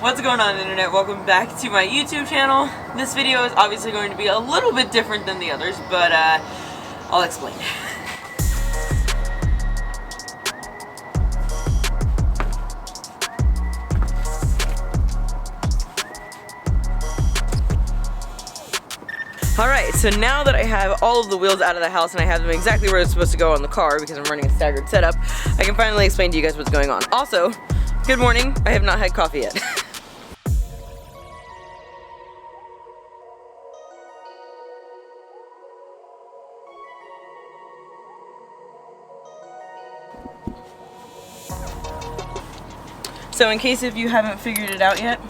What's going on, internet? Welcome back to my YouTube channel. This video is obviously going to be a little bit different than the others, but I'll explain. Alright, so now that I have all of the wheels out of the house and I have them exactly where they're supposed to go on the car because I'm running a staggered setup, I can finally explain to you guys what's going on. Also, good morning. I have not had coffee yet. So in case if you haven't figured it out yet,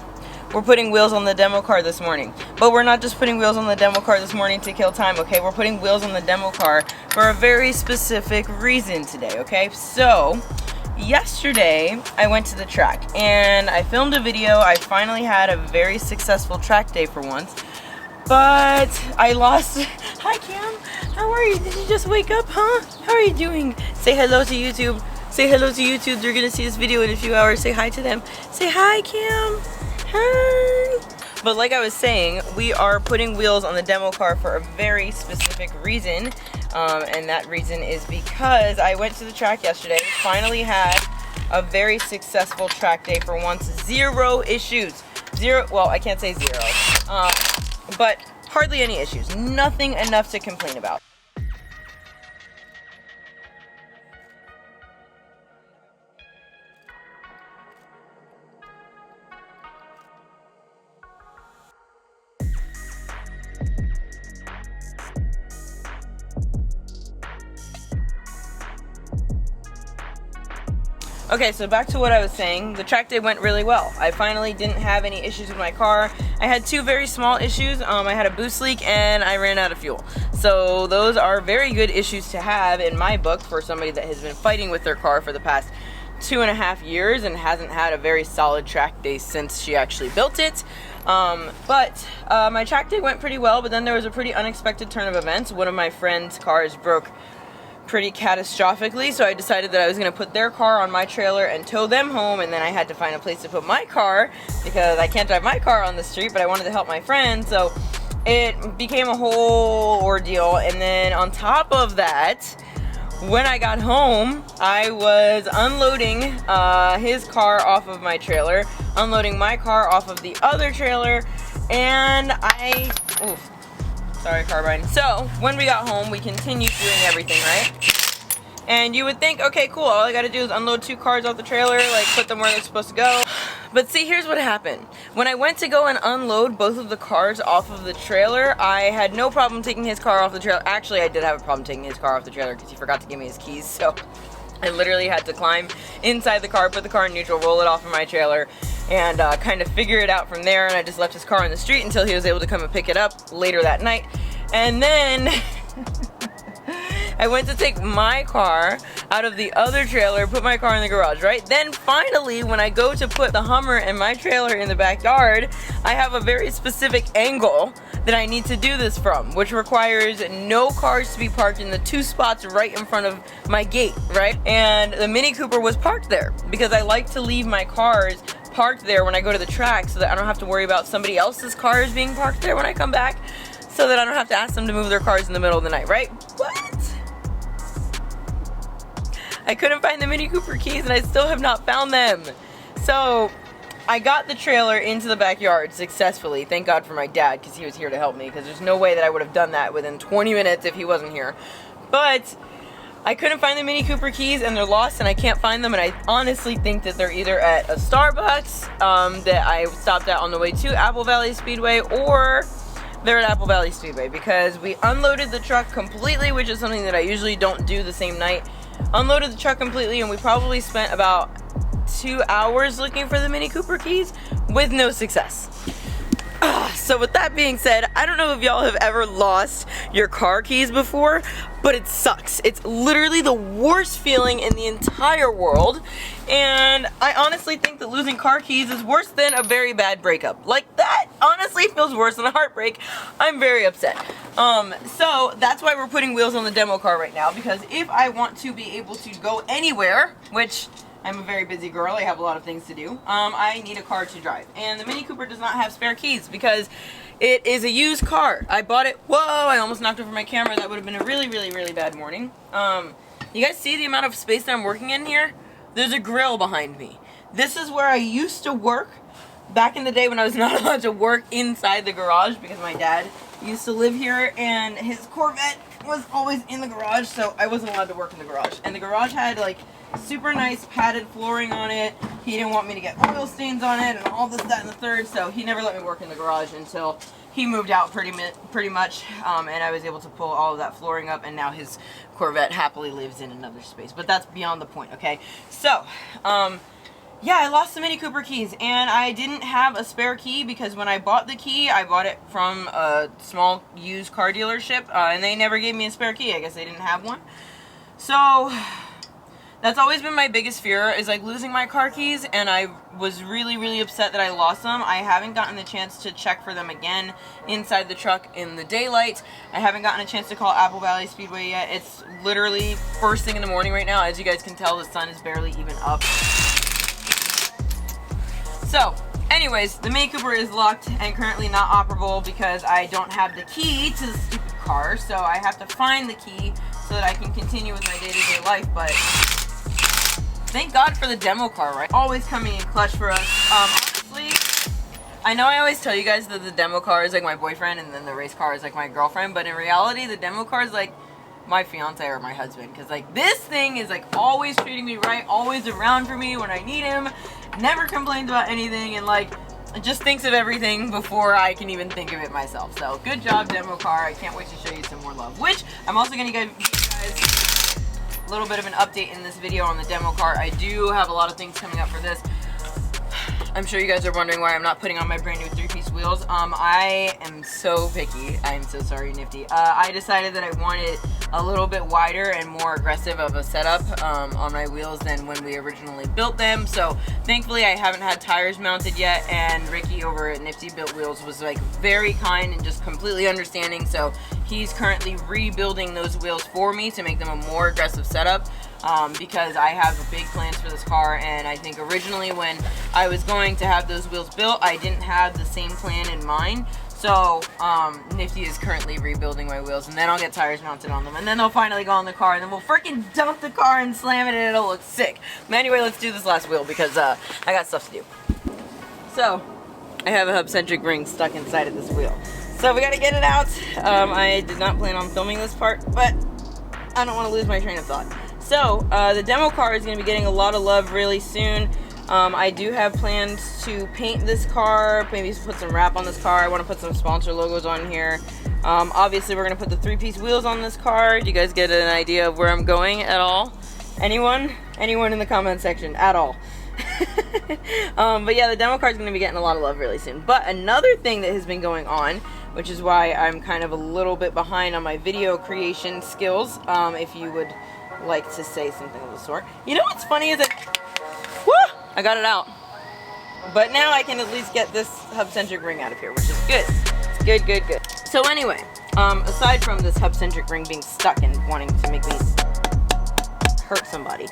we're putting wheels on the demo car this morning. But we're not just putting wheels on the demo car this morning to kill time, okay? We're putting wheels on the demo car for a very specific reason today, okay? So, yesterday, I went to the track and I filmed a video. I finally had a very successful track day for once. But I lost... Hi, Cam. How are you? Did you just wake up, huh? How are you doing? Say hello to YouTube. Say hello to YouTube. They're gonna see this video in a few hours. Say hi to them. Say hi, Cam. Hi. But like I was saying, we are putting wheels on the demo car for a very specific reason. And that reason is because I went to the track yesterday, finally had a very successful track day for once. Zero issues. Zero, well, I can't say zero. But hardly any issues. Nothing enough to complain about. Okay, so back to what I was saying. The track day went really well. I finally didn't have any issues with my car. I had two very small issues. I had a boost leak and I ran out of fuel. So those are very good issues to have in my book for somebody that has been fighting with their car for the past 2.5 years and hasn't had a very solid track day since she actually built it. My track day went pretty well, but then there was a pretty unexpected turn of events. One of my friend's cars broke pretty catastrophically, so I decided that I was going to put their car on my trailer and tow them home, and then I had to find a place to put my car because I can't drive my car on the street, but I wanted to help my friend, so it became a whole ordeal. And then on top of that, when I got home, I was unloading his car off of my trailer, unloading my car off of the other trailer, and sorry, carbine. So, when we got home, we continued doing everything, right? And you would think, okay, cool, all I gotta do is unload 2 cars off the trailer, like put them where they're supposed to go. But see, here's what happened. When I went to go and unload both of the cars off of the trailer, I had no problem taking his car off the trailer. Actually, I did have a problem taking his car off the trailer because he forgot to give me his keys, so I literally had to climb inside the car, put the car in neutral, roll it off of my trailer, and kind of figure it out from there. And I just left his car on the street until he was able to come and pick it up later that night. And then I went to take my car out of the other trailer, put my car in the garage, right? Then finally, when I go to put the Hummer and my trailer in the backyard, I have a very specific angle that I need to do this from, which requires no cars to be parked in the 2 spots right in front of my gate, right? And the Mini Cooper was parked there because I like to leave my cars parked there when I go to the track so that I don't have to worry about somebody else's cars being parked there when I come back, so that I don't have to ask them to move their cars in the middle of the night, right? What? I couldn't find the Mini Cooper keys and I still have not found them. So I got the trailer into the backyard successfully. Thank God for my dad, because he was here to help me, because there's no way that I would have done that within 20 minutes if he wasn't here. But I couldn't find the Mini Cooper keys and they're lost and I can't find them, and I honestly think that they're either at a Starbucks that I stopped at on the way to Apple Valley Speedway, or they're at Apple Valley Speedway, because we unloaded the truck completely, which is something that I usually don't do the same night. Unloaded the truck completely and we probably spent about 2 hours looking for the Mini Cooper keys with no success. So with that being said, I don't know if y'all have ever lost your car keys before, but it sucks. It's literally the worst feeling in the entire world, and I honestly think that losing car keys is worse than a very bad breakup. Like, that honestly feels worse than a heartbreak. I'm very upset. So that's why we're putting wheels on the demo car right now, because if I want to be able to go anywhere, which I'm a very busy girl. I have a lot of things to do. I need a car to drive. And the Mini Cooper does not have spare keys because it is a used car. I bought it. Whoa, I almost knocked over my camera. That would have been a really, really, really bad morning. You guys see the amount of space that I'm working in here? There's a grill behind me. This is where I used to work back in the day when I was not allowed to work inside the garage because my dad used to live here and his Corvette was always in the garage, so I wasn't allowed to work in the garage. And the garage had like super nice padded flooring on it. He didn't want me to get oil stains on it and all this, that, and the third, so he never let me work in the garage until he moved out pretty much, and I was able to pull all of that flooring up, and now his Corvette happily lives in another space. But that's beyond the point, okay? So, yeah, I lost the Mini Cooper keys, and I didn't have a spare key because when I bought the key, I bought it from a small used car dealership, and they never gave me a spare key. I guess they didn't have one. So, that's always been my biggest fear, is like losing my car keys, and I was really, really upset that I lost them. I haven't gotten the chance to check for them again inside the truck in the daylight. I haven't gotten a chance to call Apple Valley Speedway yet. It's literally first thing in the morning right now. As you guys can tell, the sun is barely even up. So, anyways, the Mini Cooper is locked and currently not operable because I don't have the key to the stupid car, so I have to find the key so that I can continue with my day-to-day life, but thank God for the demo car, right? Always coming in clutch for us. Honestly, I know I always tell you guys that the demo car is like my boyfriend and then the race car is like my girlfriend, but in reality, the demo car is like my fiance or my husband, because like this thing is like always treating me right, always around for me when I need him, never complains about anything, and like just thinks of everything before I can even think of it myself. So good job, demo car. I can't wait to show you some more love, which I'm also going to give you guys a little bit of an update in this video on the demo car. I do have a lot of things coming up for this. I'm sure you guys are wondering why I'm not putting on my brand new 3-piece wheels. I am so picky. I'm so sorry, Nifty. I decided that I wanted a little bit wider and more aggressive of a setup on my wheels than when we originally built them. So thankfully I haven't had tires mounted yet, and Ricky over at Nifty Built Wheels was like very kind and just completely understanding. So he's currently rebuilding those wheels for me to make them a more aggressive setup. Because I have big plans for this car, and I think originally when I was going to have those wheels built, I didn't have the same plan in mind. So Nifty is currently rebuilding my wheels, and then I'll get tires mounted on them, and then they'll finally go on the car, and then we'll freaking dump the car and slam it, and it'll look sick. But anyway, let's do this last wheel because I got stuff to do. So I have a hub-centric ring stuck inside of this wheel, so we gotta get it out. I did not plan on filming this part, but I don't want to lose my train of thought. So, the demo car is going to be getting a lot of love really soon. I do have plans to paint this car, maybe put some wrap on this car. I want to put some sponsor logos on here. Obviously, we're going to put the 3-piece wheels on this car. Do you guys get an idea of where I'm going at all? Anyone? Anyone in the comment section at all? But yeah, the demo car is going to be getting a lot of love really soon. But another thing that has been going on, which is why I'm kind of a little bit behind on my video creation skills, if you would like to say something of the sort. You know what's funny is that, whoo, I got it out. But now I can at least get this hub-centric ring out of here, which is good. It's good, good, good. So anyway, aside from this hub-centric ring being stuck and wanting to make me hurt somebody,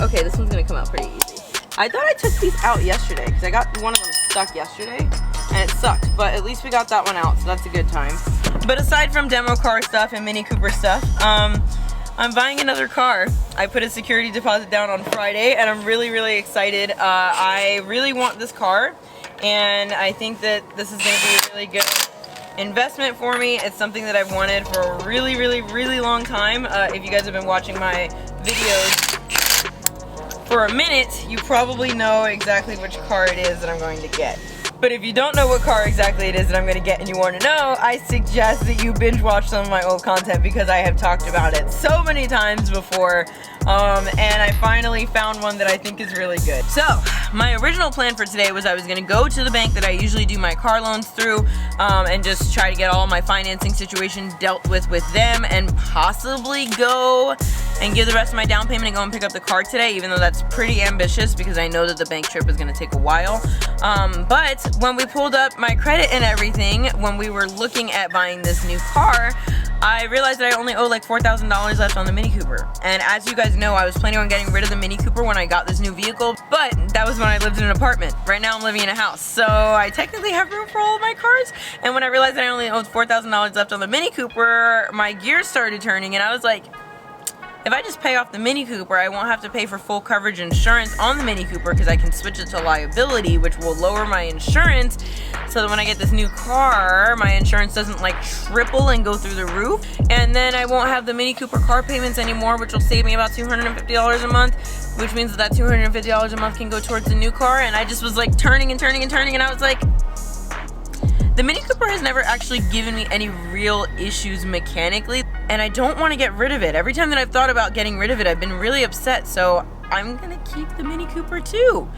okay, this one's gonna come out pretty easy. I thought I took these out yesterday, because I got one of them stuck yesterday, and it sucked, but at least we got that one out, so that's a good time. But aside from demo car stuff and Mini Cooper stuff, I'm buying another car. I put a security deposit down on Friday, and I'm really, really excited. I really want this car, and I think that this is going to be a really good investment for me. It's something that I've wanted for a really, really, really long time. If you guys have been watching my videos for a minute, you probably know exactly which car it is that I'm going to get. But if you don't know what car exactly it is that I'm going to get and you want to know, I suggest that you binge watch some of my old content because I have talked about it so many times before. And I finally found one that I think is really good. So, my original plan for today was I was going to go to the bank that I usually do my car loans through and just try to get all my financing situation dealt with them and possibly go and give the rest of my down payment and go and pick up the car today, even though that's pretty ambitious because I know that the bank trip is going to take a while. But when we pulled up my credit and everything, when we were looking at buying this new car, I realized that I only owe like $4,000 left on the Mini Cooper. And as you guys know, I was planning on getting rid of the Mini Cooper when I got this new vehicle, but that was when I lived in an apartment. Right now I'm living in a house, so I technically have room for all of my cars. And when I realized that I only owed $4,000 left on the Mini Cooper, my gears started turning, and I was like, if I just pay off the Mini Cooper, I won't have to pay for full coverage insurance on the Mini Cooper because I can switch it to liability, which will lower my insurance, so that when I get this new car, my insurance doesn't like triple and go through the roof. And then I won't have the Mini Cooper car payments anymore, which will save me about $250 a month, which means that $250 a month can go towards the new car. And I just was like turning and turning and turning, and I was like, the Mini Cooper has never actually given me any real issues mechanically, and I don't want to get rid of it. Every time that I've thought about getting rid of it, I've been really upset, so I'm gonna keep the Mini Cooper too.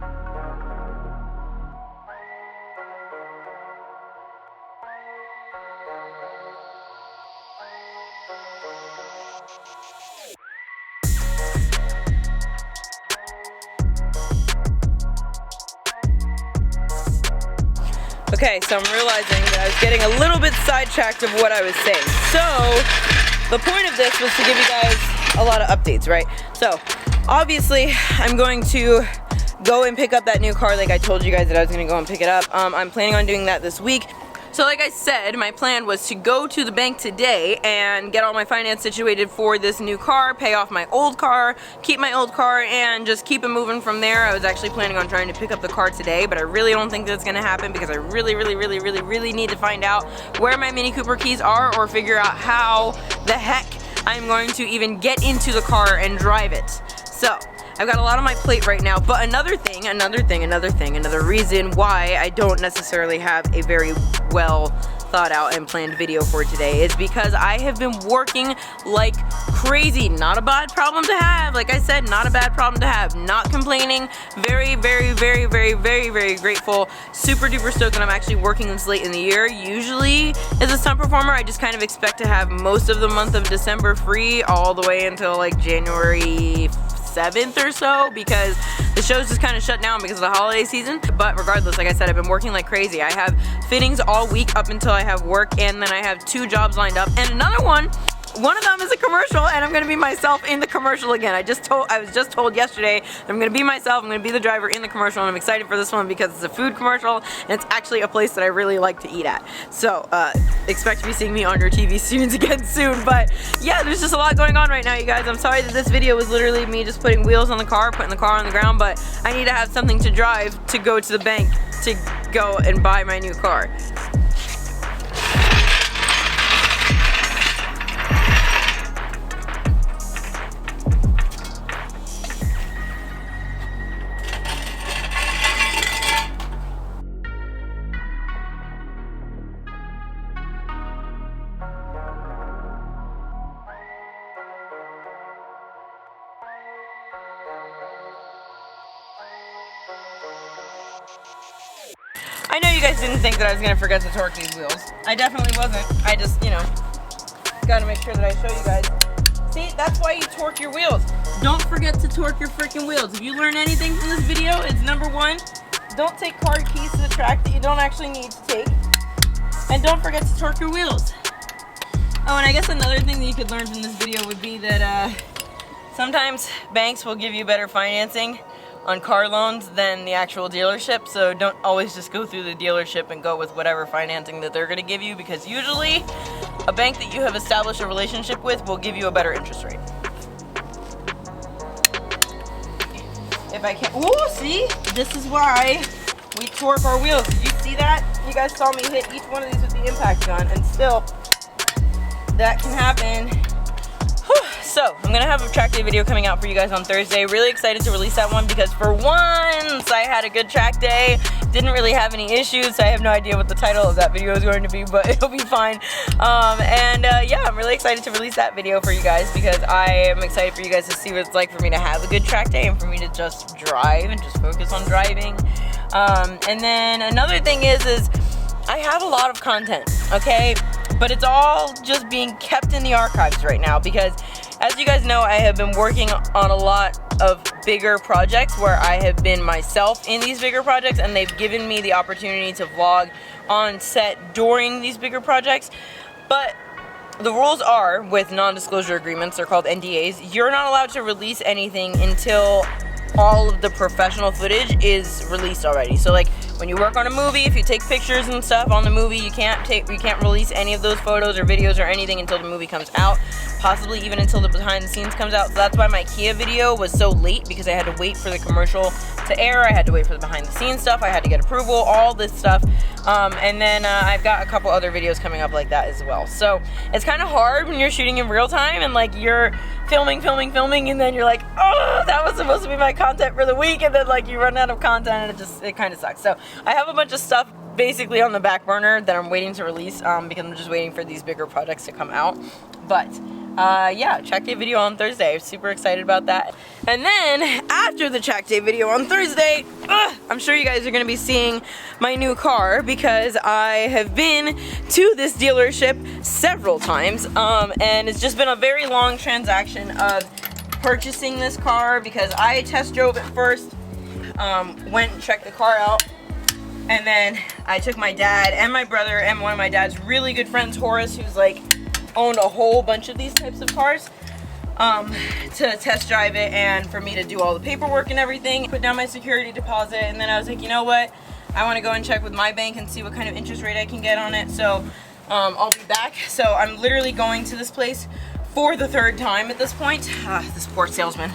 Okay, so I'm realizing that I was getting a little bit sidetracked of what I was saying. So, the point of this was to give you guys a lot of updates, right? So, obviously, I'm going to go and pick up that new car like I told you guys that I was going to go and pick it up. I'm planning on doing that this week. So like I said, my plan was to go to the bank today and get all my finance situated for this new car, pay off my old car, keep my old car, and just keep it moving from there. I was actually planning on trying to pick up the car today, but I really don't think that's gonna happen because I really need to find out where my Mini Cooper keys are, or figure out how the heck I'm going to even get into the car and drive it. So, I've got a lot on my plate right now, but another reason why I don't necessarily have a very well thought out and planned video for today is because I have been working like crazy. Not a bad problem to have. Like I said, not a bad problem to have. Not complaining. Very grateful. Super duper stoked that I'm actually working this late in the year. Usually as a stunt performer, I just kind of expect to have most of the month of December free all the way until like January 7th or so, because the show's just kind of shut down because of the holiday season. But regardless, like I said, I've been working like crazy. I have fittings all week up until I have work, and then I have 2 jobs lined up, and another one of them is a commercial, and I'm gonna be myself in the commercial again. I was just told yesterday that I'm gonna be myself. I'm gonna be the driver in the commercial, and I'm excited for this one because it's a food commercial, and it's actually a place that I really like to eat at. So expect to be seeing me on your TV soon. But yeah, there's just a lot going on right now, you guys. I'm sorry that this video was literally me just putting wheels on the car, putting the car on the ground, but I need to have something to drive to go to the bank to go and buy my new car. I know you guys didn't think that I was going to forget to torque these wheels. I definitely wasn't. I just, you know, got to make sure that I show you guys. See, that's why you torque your wheels. Don't forget to torque your freaking wheels. If you learn anything from this video, it's number 1, don't take car keys to the track that you don't actually need to take. And don't forget to torque your wheels. Oh, and I guess another thing that you could learn from this video would be that sometimes banks will give you better financing on car loans than the actual dealership, so don't always just go through the dealership and go with whatever financing that they're going to give you, because usually a bank that you have established a relationship with will give you a better interest rate. If I can, ooh, see? This is why we torque our wheels. Did you see that? You guys saw me hit each one of these with the impact gun, and still, that can happen. So, I'm going to have a track day video coming out for you guys on Thursday. Really excited to release that one because for once I had a good track day. Didn't really have any issues, so I have no idea what the title of that video is going to be, but it'll be fine. Yeah, I'm really excited to release that video for you guys because I am excited for you guys to see what it's like for me to have a good track day and for me to just drive and just focus on driving. And then another thing is I have a lot of content, okay? But it's all just being kept in the archives right now because as you guys know, I have been working on a lot of bigger projects where I have been myself in these bigger projects, and they've given me the opportunity to vlog on set during these bigger projects. But the rules are, with non-disclosure agreements, they're called NDAs, you're not allowed to release anything until all of the professional footage is released already. So like when you work on a movie, if you take pictures and stuff on the movie, you can't release any of those photos or videos or anything until the movie comes out, possibly even until the behind the scenes comes out. So that's why my Kia video was so late, because I had to wait for the commercial to air, I had to wait for the behind the scenes stuff, I had to get approval, all this stuff. And then I've got a couple other videos coming up like that as well. So it's kind of hard when you're shooting in real time and like you're filming, and then you're like, oh, that was supposed to be my content for the week, and then like you run out of content, and it kind of sucks. So I have a bunch of stuff basically on the back burner that I'm waiting to release because I'm just waiting for these bigger projects to come out. But yeah, track day video on Thursday. I'm super excited about that. And then after the track day video on Thursday, I'm sure you guys are going to be seeing my new car, because I have been to this dealership several times, and it's just been a very long transaction of purchasing this car, because I test drove it first, went and checked the car out, and then I took my dad and my brother and one of my dad's really good friends, Horace, who's like owned a whole bunch of these types of cars, to test drive it and for me to do all the paperwork and everything, put down my security deposit. And then I was like, you know what, I want to go and check with my bank and see what kind of interest rate I can get on it. So I'll be back. So I'm literally going to this place for the third time at this point. This poor salesman.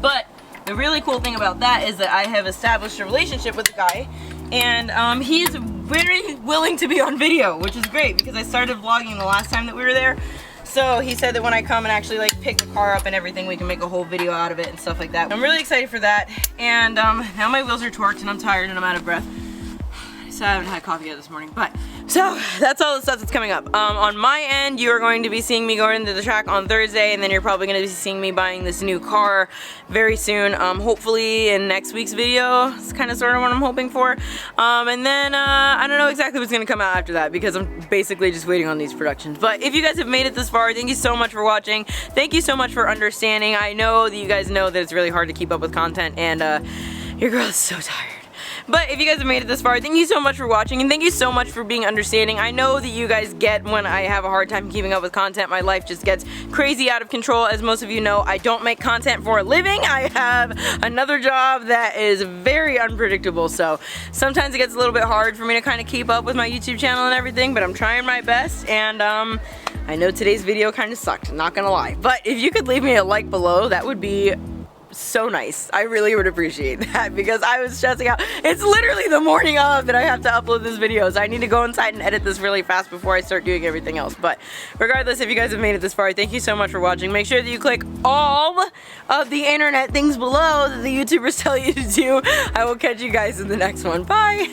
But the really cool thing about that is that I have established a relationship with the guy, and he's very willing to be on video, which is great, because I started vlogging the last time that we were there. So he said that when I come and actually like pick the car up and everything, we can make a whole video out of it and stuff like that. I'm really excited for that. And now my wheels are torqued and I'm tired and I'm out of breath. So I haven't had coffee yet this morning, but so that's all the stuff that's coming up. On my end, you are going to be seeing me going into the track on Thursday, and then you're probably going to be seeing me buying this new car very soon, hopefully in next week's video. It's kind of sort of what I'm hoping for. And then I don't know exactly what's going to come out after that, because I'm basically just waiting on these productions. But if you guys have made it this far, thank you so much for watching. Thank you so much for understanding. I know that you guys know that it's really hard to keep up with content, and your girl is so tired. But if you guys have made it this far, thank you so much for watching, and thank you so much for being understanding. I know that you guys get when I have a hard time keeping up with content. My life just gets crazy out of control. As most of you know, I don't make content for a living. I have another job that is very unpredictable, so sometimes it gets a little bit hard for me to kind of keep up with my YouTube channel and everything, but I'm trying my best. And I know today's video kind of sucked, not gonna lie. But if you could leave me a like below, that would be so nice. I really would appreciate that, because I was stressing out. It's literally the morning of that I have to upload this video, so I need to go inside and edit this really fast before I start doing everything else. But regardless, if you guys have made it this far, thank you so much for watching. Make sure that you click all of the internet things below that the YouTubers tell you to do. I will catch you guys in the next one. Bye!